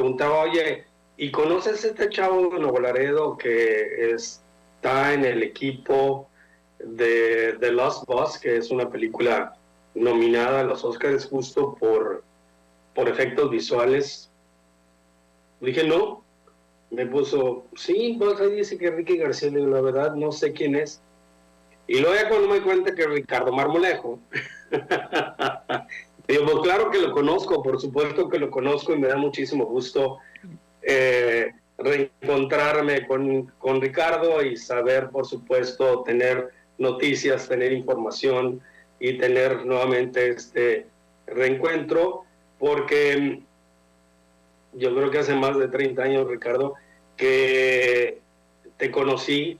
preguntaba, oye, ¿y conoces a este chavo de Nuevo Laredo que está en el equipo de The Lost Boss, que es una película nominada a los Oscars justo por efectos visuales? Dije, no. Me puso, sí, pues ahí dice que Ricky García. Le digo, la verdad, no sé quién es. Y luego ya cuando me di cuenta que Ricardo Marmolejo, digo, pues claro que lo conozco, por supuesto que lo conozco, y me da muchísimo gusto reencontrarme con Ricardo y saber, por supuesto, tener noticias, tener información y tener nuevamente este reencuentro, porque yo creo que hace más de 30 años, Ricardo, que te conocí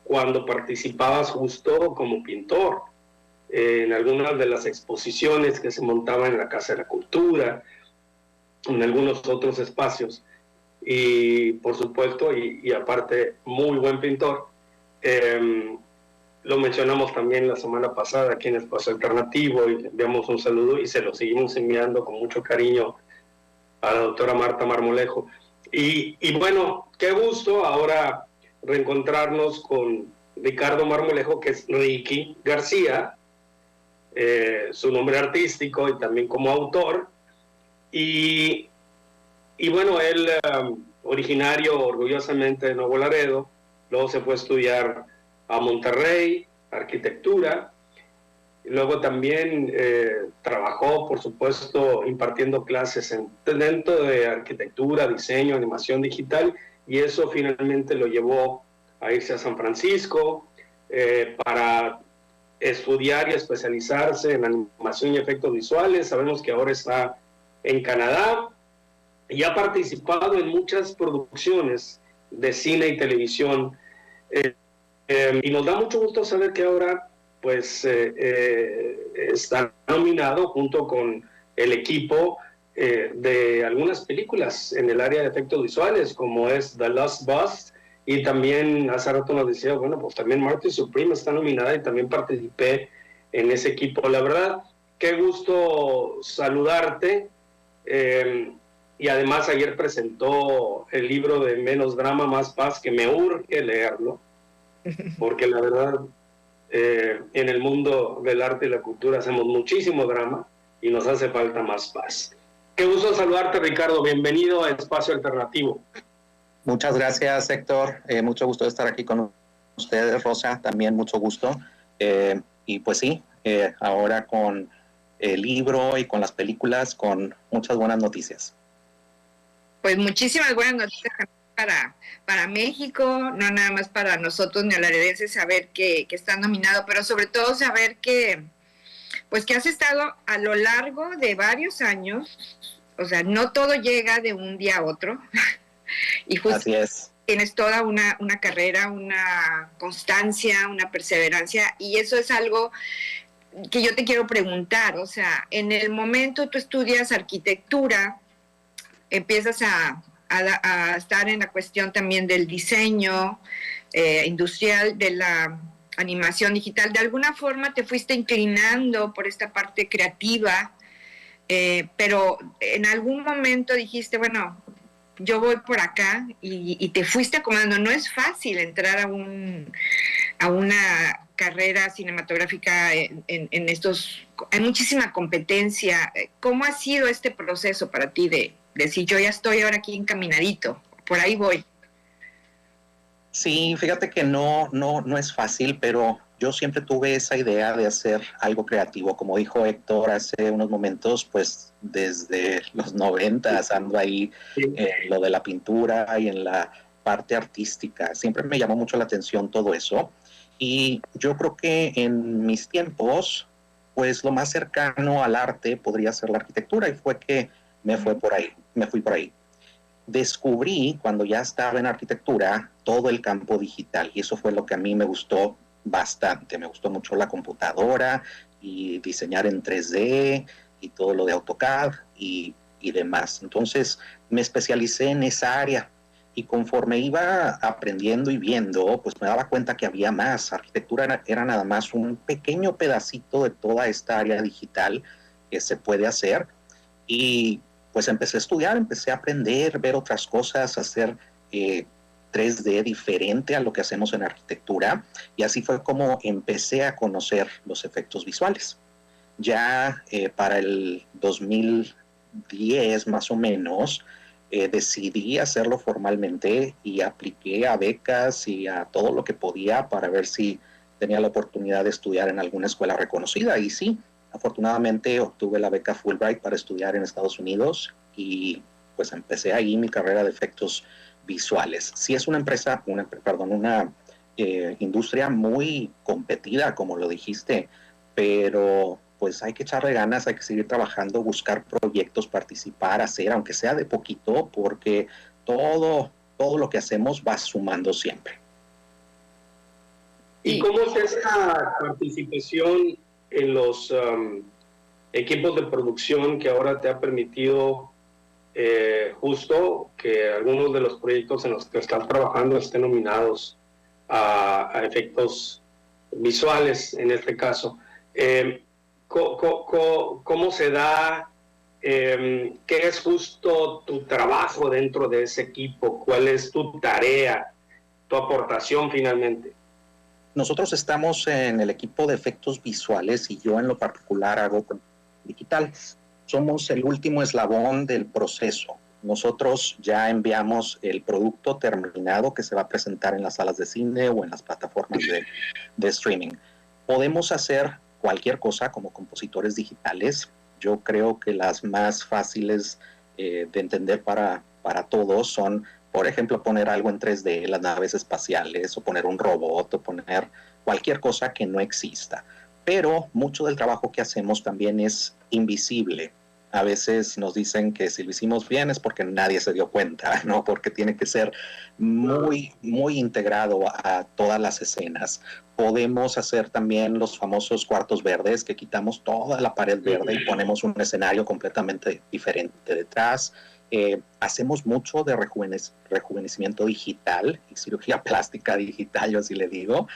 cuando participabas justo como pintor en algunas de las exposiciones que se montaban en la Casa de la Cultura, en algunos otros espacios, y por supuesto, y aparte, muy buen pintor. Lo mencionamos también la semana pasada aquí en Espacio Alternativo, y le enviamos un saludo y se lo seguimos enviando con mucho cariño a la doctora Marta Marmolejo. Y bueno, qué gusto ahora reencontrarnos con Ricardo Marmolejo, que es Ricky García, su nombre artístico y también como autor. Y, y bueno, él, originario orgullosamente de Nuevo Laredo, luego se fue a estudiar a Monterrey, arquitectura. Luego también trabajó, por supuesto, impartiendo clases dentro de arquitectura, diseño, animación digital, y eso finalmente lo llevó a irse a San Francisco para estudiar y especializarse en animación y efectos visuales. Sabemos que ahora está en Canadá y ha participado en muchas producciones de cine y televisión. Y nos da mucho gusto saber que ahora pues está nominado junto con el equipo de algunas películas en el área de efectos visuales, como es The Last Bus, y también hace rato nos decía, bueno, pues también Marty Supreme está nominada y también participé en ese equipo. La verdad, qué gusto saludarte. Y además ayer presentó el libro de Menos Drama, Más Paz, que me urge leerlo, porque la verdad en el mundo del arte y la cultura hacemos muchísimo drama y nos hace falta más paz. Qué gusto saludarte, Ricardo. Bienvenido a Espacio Alternativo. Muchas gracias, Héctor. Mucho gusto de estar aquí con ustedes, Rosa. También mucho gusto. Y pues sí, ahora con el libro y con las películas, con muchas buenas noticias. Pues muchísimas buenas noticias para México, no nada más para nosotros neolaredenses saber que está nominado, pero sobre todo saber que has estado a lo largo de varios años, o sea, no todo llega de un día a otro, y justo así es. Tienes toda una carrera, una constancia, una perseverancia, y eso es algo que yo te quiero preguntar. O sea, en el momento tú estudias arquitectura, empiezas a estar en la cuestión también del diseño industrial, de la animación digital. De alguna forma te fuiste inclinando por esta parte creativa, pero en algún momento dijiste, bueno, yo voy por acá, y te fuiste acomodando. No es fácil entrar a una carrera cinematográfica en estos. Hay muchísima competencia. ¿Cómo ha sido este proceso para ti de decir, yo ya estoy ahora aquí encaminadito, por ahí voy? Sí, fíjate que no es fácil, pero yo siempre tuve esa idea de hacer algo creativo. Como dijo Héctor hace unos momentos, pues desde los 90 ando ahí en lo de la pintura y en la parte artística. Siempre me llamó mucho la atención todo eso. Y yo creo que en mis tiempos, pues lo más cercano al arte podría ser la arquitectura, y fue que me fui por ahí. Descubrí cuando ya estaba en arquitectura todo el campo digital, y eso fue lo que a mí me gustó bastante. Me gustó mucho la computadora y diseñar en 3D y todo lo de AutoCAD y demás. Entonces me especialicé en esa área, y conforme iba aprendiendo y viendo, pues me daba cuenta que había más. Arquitectura era nada más un pequeño pedacito de toda esta área digital que se puede hacer, y pues empecé a estudiar, empecé a aprender, ver otras cosas, hacer 3D diferente a lo que hacemos en arquitectura, y así fue como empecé a conocer los efectos visuales. Ya para el 2010 más o menos, decidí hacerlo formalmente y apliqué a becas y a todo lo que podía para ver si tenía la oportunidad de estudiar en alguna escuela reconocida. Y sí, afortunadamente obtuve la beca Fulbright para estudiar en Estados Unidos y pues empecé ahí mi carrera de efectos visuales. Sí es una empresa, una industria muy competida, como lo dijiste, pero pues hay que echarle ganas, hay que seguir trabajando, buscar proyectos, participar, hacer, aunque sea de poquito, porque todo lo que hacemos va sumando siempre. ¿Y cómo es esta participación en los equipos de producción que ahora te ha permitido justo que algunos de los proyectos en los que estás trabajando estén nominados a efectos visuales, en este caso? ¿Cómo se da? ¿Qué es justo tu trabajo dentro de ese equipo? ¿Cuál es tu tarea, tu aportación finalmente? Nosotros estamos en el equipo de efectos visuales y yo en lo particular hago digital. Somos el último eslabón del proceso. Nosotros ya enviamos el producto terminado que se va a presentar en las salas de cine o en las plataformas de streaming. Podemos hacer cualquier cosa como compositores digitales. Yo creo que las más fáciles de entender para todos son, por ejemplo, poner algo en 3D, las naves espaciales, o poner un robot, o poner cualquier cosa que no exista. Pero mucho del trabajo que hacemos también es invisible. A veces nos dicen que si lo hicimos bien es porque nadie se dio cuenta, ¿no? Porque tiene que ser muy, muy integrado a todas las escenas. Podemos hacer también los famosos cuartos verdes, que quitamos toda la pared verde y ponemos un escenario completamente diferente detrás. Hacemos mucho de rejuvenecimiento digital y cirugía plástica digital, yo así le digo.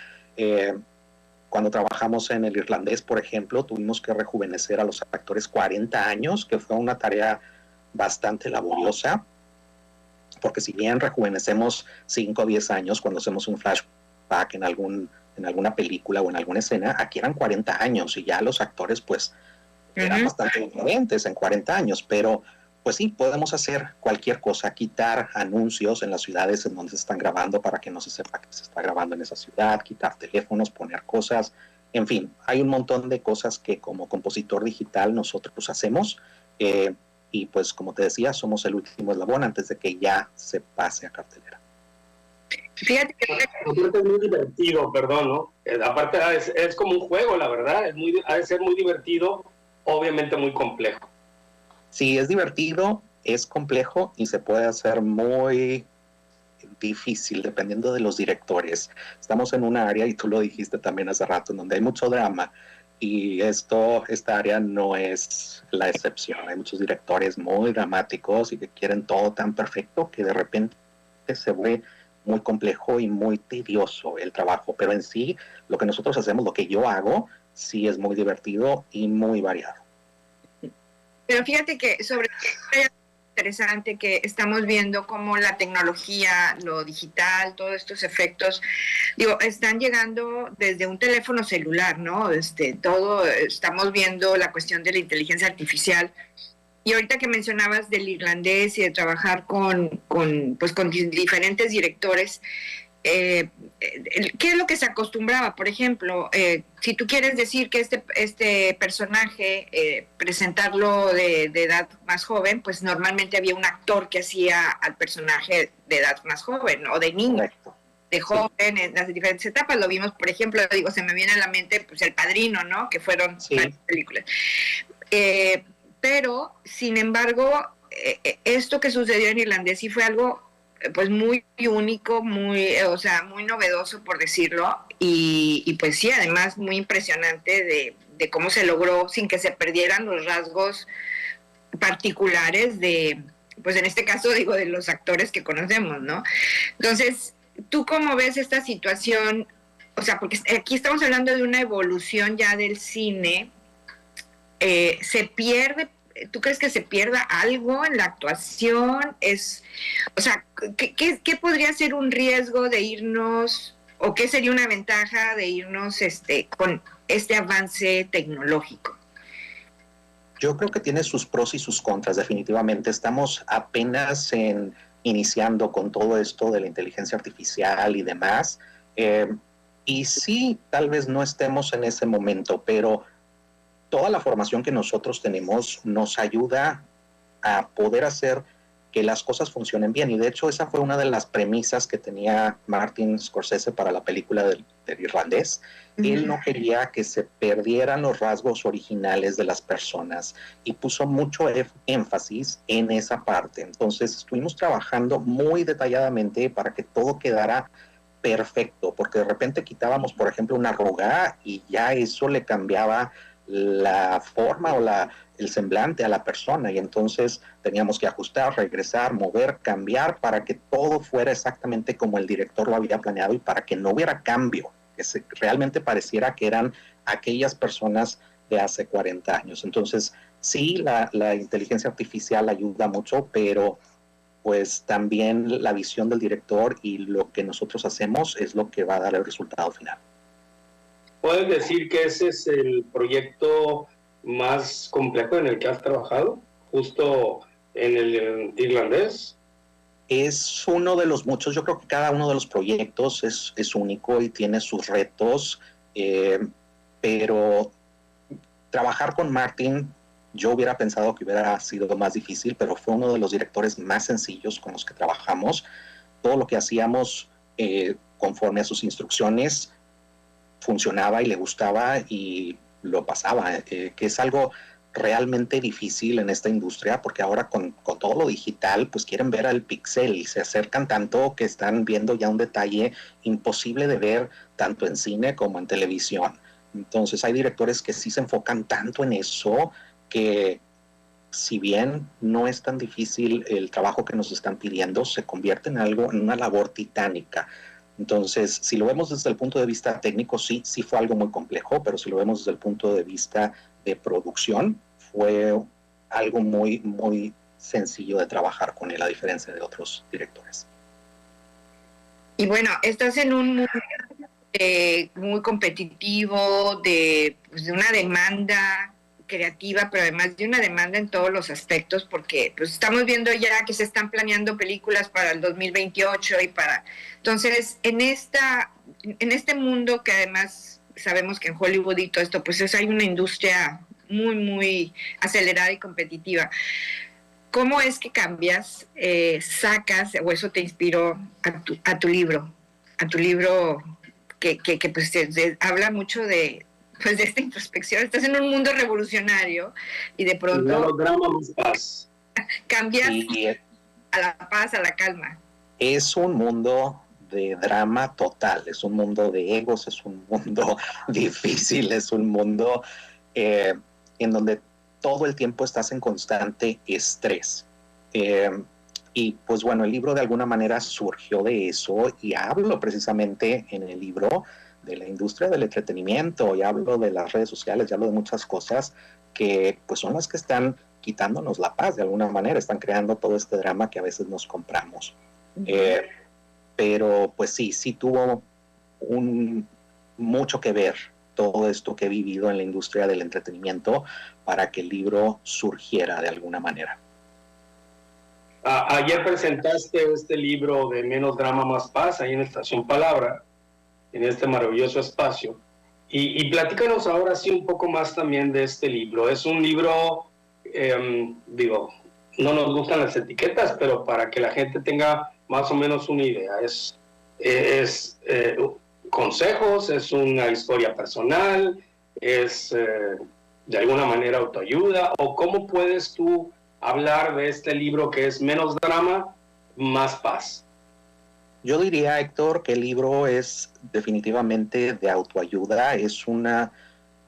Cuando trabajamos en El Irlandés, por ejemplo, tuvimos que rejuvenecer a los actores 40 años, que fue una tarea bastante laboriosa, porque si bien rejuvenecemos 5 o 10 años cuando hacemos un flashback en alguna película o en alguna escena, aquí eran 40 años y ya los actores pues eran bastante diferentes en 40 años, pero pues sí, podemos hacer cualquier cosa, quitar anuncios en las ciudades en donde se están grabando para que no se sepa que se está grabando en esa ciudad, quitar teléfonos, poner cosas, en fin, hay un montón de cosas que como compositor digital nosotros hacemos y pues como te decía, somos el último eslabón antes de que ya se pase a cartelera. Fíjate que es muy divertido, perdón, ¿no? Aparte es como un juego, la verdad, ha de ser muy divertido, obviamente muy complejo. Sí, es divertido, es complejo y se puede hacer muy difícil dependiendo de los directores. Estamos en una área, y tú lo dijiste también hace rato, en donde hay mucho drama y esta área no es la excepción. Hay muchos directores muy dramáticos y que quieren todo tan perfecto que de repente se vuelve muy complejo y muy tedioso el trabajo, pero en sí lo que nosotros hacemos, lo que yo hago, sí es muy divertido y muy variado. Pero fíjate que sobre todo es interesante que estamos viendo cómo la tecnología, lo digital, todos estos efectos, están llegando desde un teléfono celular, ¿no? Todo, estamos viendo la cuestión de la inteligencia artificial. Y ahorita que mencionabas del irlandés y de trabajar con diferentes directores, ¿qué es lo que se acostumbraba? Por ejemplo, si tú quieres decir que este personaje, presentarlo de edad más joven, pues normalmente había un actor que hacía al personaje de edad más joven, o de niño, de joven, sí, en las diferentes etapas. Lo vimos, por ejemplo, se me viene a la mente pues El Padrino, ¿no? Que fueron varias películas. Pero, sin embargo, esto que sucedió en Irlandés sí fue algo pues muy único, muy novedoso, por decirlo, y pues sí, además muy impresionante de cómo se logró sin que se perdieran los rasgos particulares pues en este caso de los actores que conocemos, ¿no? Entonces, ¿tú cómo ves esta situación? O sea, porque aquí estamos hablando de una evolución ya del cine, se pierde ¿Tú crees que se pierda algo en la actuación? O sea, ¿qué podría ser un riesgo de irnos, o qué sería una ventaja de irnos con este avance tecnológico? Yo creo que tiene sus pros y sus contras, definitivamente. Estamos apenas iniciando con todo esto de la inteligencia artificial y demás. Y sí, tal vez no estemos en ese momento, pero toda la formación que nosotros tenemos nos ayuda a poder hacer que las cosas funcionen bien. Y de hecho, esa fue una de las premisas que tenía Martin Scorsese para la película del irlandés. Él no quería que se perdieran los rasgos originales de las personas y puso mucho énfasis en esa parte. Entonces, estuvimos trabajando muy detalladamente para que todo quedara perfecto, porque de repente quitábamos, por ejemplo, una arruga y ya eso le cambiaba la forma o el semblante a la persona, y entonces teníamos que ajustar, regresar, mover, cambiar para que todo fuera exactamente como el director lo había planeado y para que no hubiera cambio, que realmente pareciera que eran aquellas personas de hace 40 años. Entonces, sí, la inteligencia artificial ayuda mucho, pero pues también la visión del director y lo que nosotros hacemos es lo que va a dar el resultado final. ¿Puedes decir que ese es el proyecto más complejo en el que has trabajado, justo en el irlandés? Es uno de los muchos. Yo creo que cada uno de los proyectos es único y tiene sus retos, pero trabajar con Martin, yo hubiera pensado que hubiera sido más difícil, pero fue uno de los directores más sencillos con los que trabajamos. Todo lo que hacíamos conforme a sus instrucciones funcionaba y le gustaba y lo pasaba, que es algo realmente difícil en esta industria, porque ahora con todo lo digital, pues quieren ver al pixel y se acercan tanto que están viendo ya un detalle imposible de ver tanto en cine como en televisión. Entonces hay directores que sí se enfocan tanto en eso que, si bien no es tan difícil el trabajo que nos están pidiendo, se convierte en algo, en una labor titánica. Entonces, si lo vemos desde el punto de vista técnico, sí fue algo muy complejo, pero si lo vemos desde el punto de vista de producción, fue algo muy, muy sencillo de trabajar con él, a diferencia de otros directores. Y bueno, estás en un mundo muy competitivo, de una demanda creativa, pero además de una demanda en todos los aspectos, porque pues estamos viendo ya que se están planeando películas para el 2028 y para... Entonces, en este mundo que además sabemos que en Hollywood y todo esto, pues hay una industria muy, muy acelerada y competitiva. ¿Cómo es que cambias, sacas, o eso te inspiró a tu libro que pues habla mucho de esta introspección? Estás en un mundo revolucionario y de pronto Melodrama más paz. Cambias a la paz, a la calma. Es un mundo de drama total, es un mundo de egos, es un mundo difícil, es un mundo en donde todo el tiempo estás en constante estrés. Y pues bueno, el libro de alguna manera surgió de eso, y hablo precisamente en el libro de la industria del entretenimiento, y hablo de las redes sociales, y hablo de muchas cosas que pues son las que están quitándonos la paz de alguna manera, están creando todo este drama que a veces nos compramos. Pero pues sí tuvo mucho que ver todo esto que he vivido en la industria del entretenimiento para que el libro surgiera de alguna manera. Ayer presentaste este libro de Menos Drama Más Paz ahí en Estación Palabra, en este maravilloso espacio, y platícanos ahora sí un poco más también de este libro. Es un libro, digo, no nos gustan las etiquetas, pero para que la gente tenga más o menos una idea, es consejos, es una historia personal, es de alguna manera autoayuda, o cómo puedes tú hablar de este libro que es Menos Drama, Más Paz. Yo diría, Héctor, que el libro es definitivamente de autoayuda, es una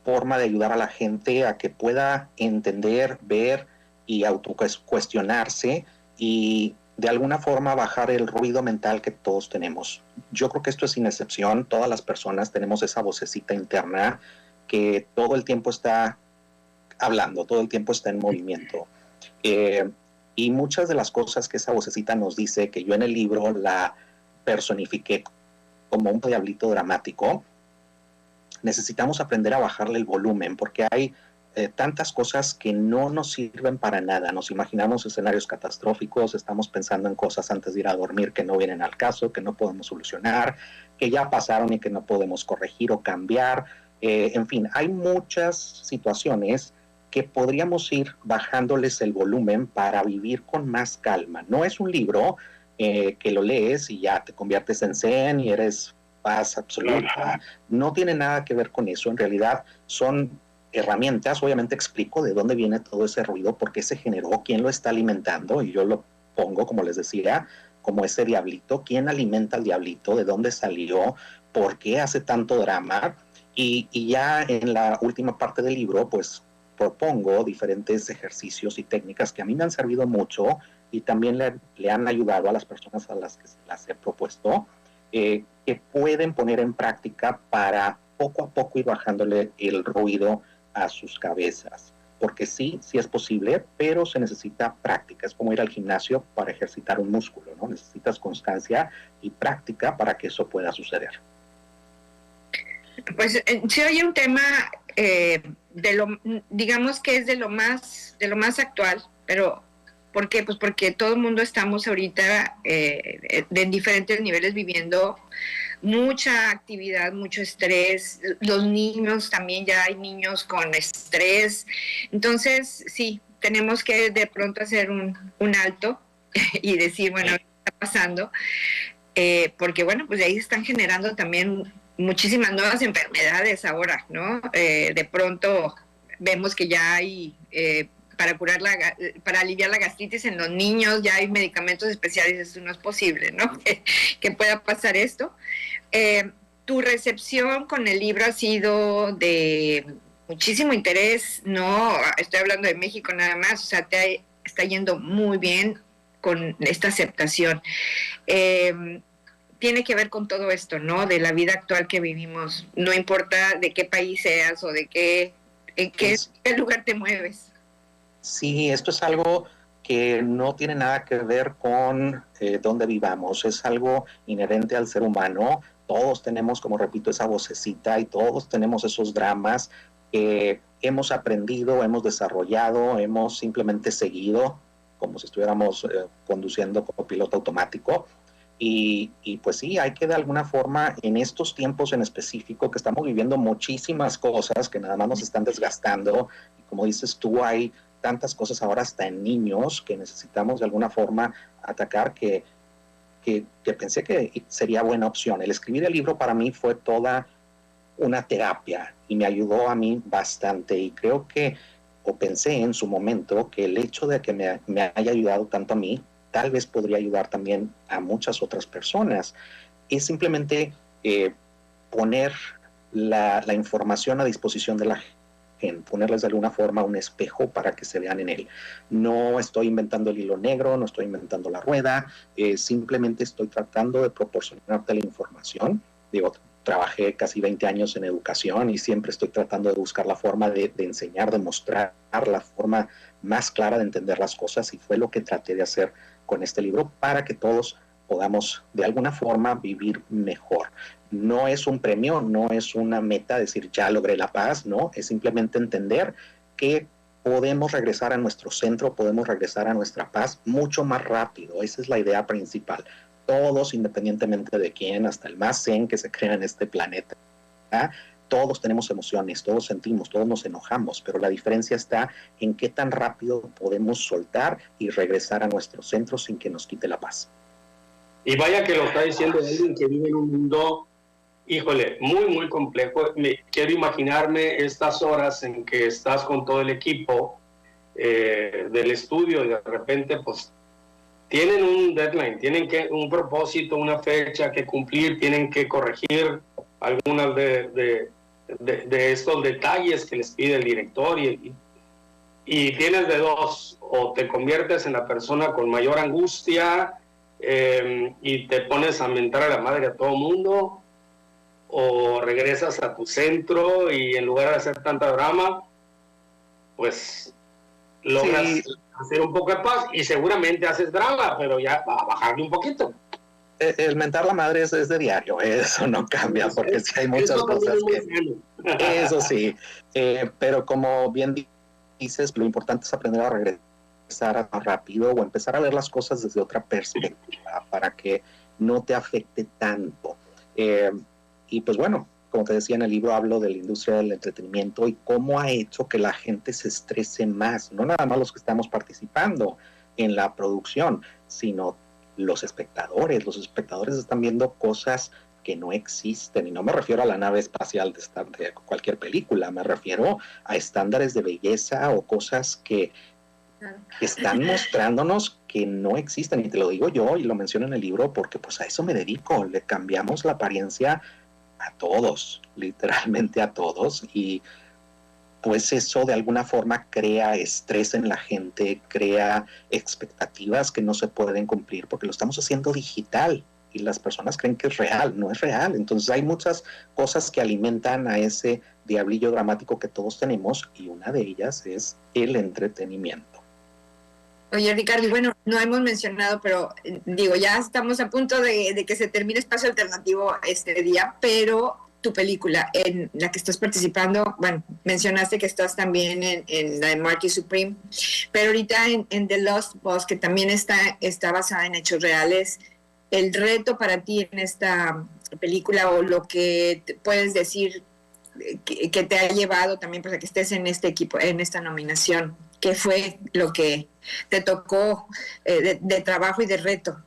forma de ayudar a la gente a que pueda entender, ver y autocuestionarse y de alguna forma bajar el ruido mental que todos tenemos. Yo creo que esto es sin excepción, todas las personas tenemos esa vocecita interna que todo el tiempo está hablando, todo el tiempo está en movimiento. Y muchas de las cosas que esa vocecita nos dice, que yo en el libro la personifiqué como un diablito dramático, necesitamos aprender a bajarle el volumen, porque hay tantas cosas que no nos sirven para nada. Nos imaginamos escenarios catastróficos, estamos pensando en cosas antes de ir a dormir que no vienen al caso, que no podemos solucionar, que ya pasaron y que no podemos corregir o cambiar. En fin, hay muchas situaciones que podríamos ir bajándoles el volumen para vivir con más calma. No es un libro que lo lees y ya te conviertes en zen y eres paz absoluta. No tiene nada que ver con eso. En realidad son herramientas. Obviamente explico de dónde viene todo ese ruido, por qué se generó, quién lo está alimentando, y yo lo pongo, como les decía, como ese diablito, quién alimenta al diablito, de dónde salió, por qué hace tanto drama. Y ya en la última parte del libro, pues propongo diferentes ejercicios y técnicas que a mí me han servido mucho y también le han ayudado a las personas a las que se las he propuesto, que pueden poner en práctica para poco a poco ir bajándole el ruido a sus cabezas. Porque sí es posible, pero se necesita práctica. Es como ir al gimnasio para ejercitar un músculo, ¿no? Necesitas constancia y práctica para que eso pueda suceder. Pues sí, oye, un tema digamos que es de lo más actual, pero ¿por qué? Pues porque todo el mundo estamos ahorita en diferentes niveles viviendo mucha actividad, mucho estrés. Los niños también, ya hay niños con estrés. Entonces, sí, tenemos que de pronto hacer un alto y decir, bueno, ¿qué está pasando? Porque, bueno, pues de ahí se están generando también muchísimas nuevas enfermedades ahora, ¿no? De pronto vemos que ya hay, para aliviar la gastritis en los niños, ya hay medicamentos especiales. Eso no es posible, ¿no? Que pueda pasar esto. Tu recepción con el libro ha sido de muchísimo interés, no estoy hablando de México nada más, o sea, te está yendo muy bien con esta aceptación. Tiene que ver con todo esto, ¿no? De la vida actual que vivimos, no importa de qué país seas o en qué lugar te mueves. Sí, esto es algo que no tiene nada que ver con dónde vivamos, es algo inherente al ser humano. Todos tenemos, como repito, esa vocecita y todos tenemos esos dramas que hemos aprendido, hemos desarrollado, hemos simplemente seguido, como si estuviéramos conduciendo como piloto automático. Y pues sí, hay que de alguna forma, en estos tiempos en específico, que estamos viviendo muchísimas cosas que nada más nos están desgastando, y como dices tú, hay tantas cosas ahora hasta en niños que necesitamos de alguna forma atacar, que pensé que sería buena opción. El escribir el libro para mí fue toda una terapia y me ayudó a mí bastante, y creo que, o pensé en su momento, que el hecho de que me haya ayudado tanto a mí, tal vez podría ayudar también a muchas otras personas. Es simplemente poner la información a disposición de la gente, ponerles de alguna forma un espejo para que se vean en él. No estoy inventando el hilo negro, no estoy inventando la rueda, simplemente estoy tratando de proporcionarte la información. Digo, trabajé casi 20 años en educación y siempre estoy tratando de buscar la forma de enseñar, de mostrar la forma más clara de entender las cosas, y fue lo que traté de hacer con este libro para que todos podamos de alguna forma vivir mejor. No es un premio, no es una meta decir ya logré la paz, no, es simplemente entender que podemos regresar a nuestro centro, podemos regresar a nuestra paz mucho más rápido. Esa es la idea principal. Todos, independientemente de quién, hasta el más zen que se crea en este planeta, ¿eh? Todos tenemos emociones, todos sentimos, todos nos enojamos, pero la diferencia está en qué tan rápido podemos soltar y regresar a nuestro centro sin que nos quite la paz. Y vaya que lo está diciendo alguien que vive en un mundo, híjole, muy, muy complejo. Quiero imaginarme estas horas en que estás con todo el equipo del estudio y de repente, pues, tienen un deadline, tienen un propósito, una fecha que cumplir, tienen que corregir algunas de estos detalles que les pide el director, y tienes de dos: o te conviertes en la persona con mayor angustia y te pones a mentar a la madre a todo mundo, o regresas a tu centro y en lugar de hacer tanta drama, pues logras hacer un poco de paz y seguramente haces drama, pero ya va a bajarle un poquito. El mentar la madre es de diario, eso no cambia, porque sí hay muchas cosas que... Eso sí, pero como bien dices, lo importante es aprender a regresar rápido o empezar a ver las cosas desde otra perspectiva para que no te afecte tanto. Y pues bueno, como te decía en el libro, hablo de la industria del entretenimiento y cómo ha hecho que la gente se estrese más, no nada más los que estamos participando en la producción, sino los espectadores. Los espectadores están viendo cosas que no existen, y no me refiero a la nave espacial de cualquier película, me refiero a estándares de belleza o cosas que están mostrándonos que no existen, y te lo digo yo y lo menciono en el libro porque pues a eso me dedico, le cambiamos la apariencia a todos, literalmente a todos, y pues eso de alguna forma crea estrés en la gente, crea expectativas que no se pueden cumplir porque lo estamos haciendo digital y las personas creen que es real, no es real. Entonces hay muchas cosas que alimentan a ese diablillo dramático que todos tenemos, y una de ellas es el entretenimiento. Oye, Ricardo, y bueno, no hemos mencionado, pero digo, ya estamos a punto de que se termine Espacio Alternativo este día, pero tu película en la que estás participando, bueno, mencionaste que estás también en la de Marquis Supreme, pero ahorita en The Lost Boss, que también está basada en hechos reales, el reto para ti en esta película o lo que puedes decir que te ha llevado también para que estés en este equipo, en esta nominación, ¿qué fue lo que te tocó de trabajo y de reto?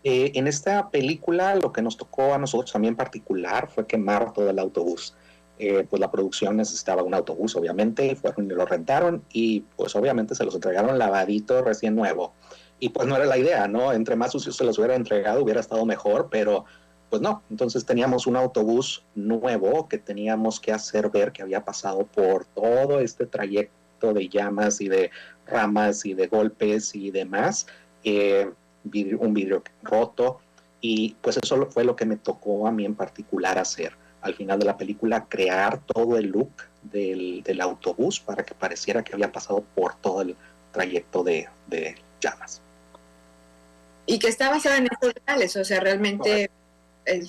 En esta película lo que nos tocó a nosotros también en particular fue quemar todo el autobús. Pues la producción necesitaba un autobús, obviamente, y fueron y lo rentaron, y pues obviamente se los entregaron lavadito, recién nuevo. Y pues no era la idea, ¿no? Entre más sucios se los hubiera entregado hubiera estado mejor, pero pues no. Entonces teníamos un autobús nuevo que teníamos que hacer ver que había pasado por todo este trayecto de llamas y de ramas y de golpes y demás. Un vidrio roto, y pues eso fue lo que me tocó a mí en particular hacer al final de la película, crear todo el look del autobús para que pareciera que había pasado por todo el trayecto de llamas. Y que está basada en hechos reales, o sea, realmente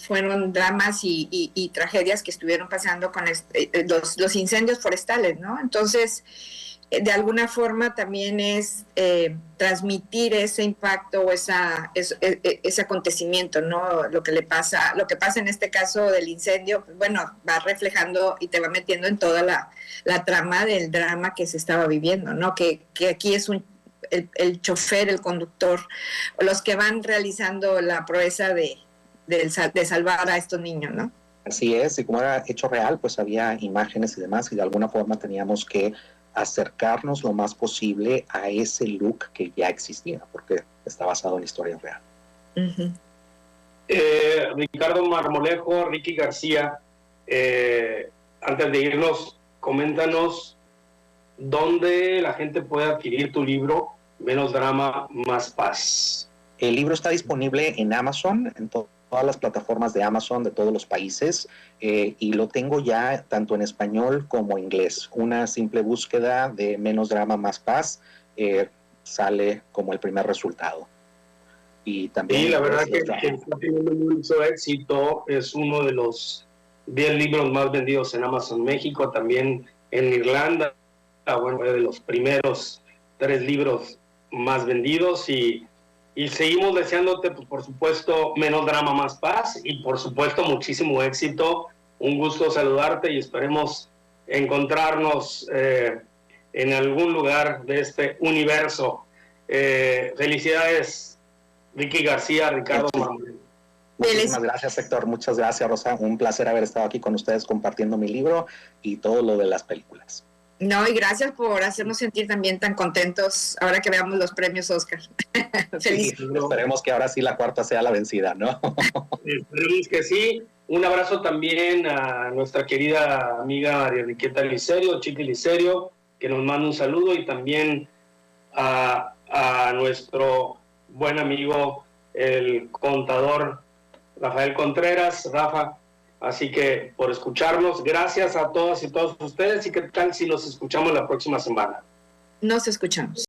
fueron dramas y tragedias que estuvieron pasando con los incendios forestales, ¿no? Entonces, de alguna forma también es transmitir ese impacto o ese acontecimiento, ¿no? Lo que pasa en este caso del incendio, bueno, va reflejando y te va metiendo en toda la trama del drama que se estaba viviendo, ¿no? Que aquí es el chofer, el conductor, los que van realizando la proeza de salvar a estos niños, ¿no? Así es, y como era hecho real, pues había imágenes y demás, y de alguna forma teníamos que acercarnos lo más posible a ese look que ya existía, porque está basado en historia real. Uh-huh. Ricardo Marmolejo, Ricky García, antes de irnos, coméntanos dónde la gente puede adquirir tu libro, Menos Drama, Más Paz. El libro está disponible en Amazon, en todas las plataformas de Amazon de todos los países, y lo tengo ya tanto en español como inglés. Una simple búsqueda de Menos Drama, Más Paz sale como el primer resultado. Y también sí, la verdad que está teniendo mucho éxito, es uno de los 10 libros más vendidos en Amazon México, también en Irlanda, bueno, de los primeros 3 libros más vendidos, y seguimos deseándote, pues, por supuesto, Menos Drama, Más Paz, y por supuesto muchísimo éxito. Un gusto saludarte y esperemos encontrarnos en algún lugar de este universo. Felicidades, Ricky García, Ricardo Marmolejo. Muchísimas gracias, Héctor. Muchas gracias, Rosa. Un placer haber estado aquí con ustedes compartiendo mi libro y todo lo de las películas. No, y gracias por hacernos sentir también tan contentos ahora que veamos los premios Oscar. Feliz. Sí, esperemos que ahora sí la cuarta sea la vencida, ¿no? Esperemos que sí. Un abrazo también a nuestra querida amiga María Enriqueta Licerio, Chiqui Licerio, que nos manda un saludo, y también a nuestro buen amigo, el contador Rafael Contreras. Rafa, Así que por escucharnos, gracias a todas y todos ustedes, y qué tal si nos escuchamos la próxima semana. Nos escuchamos.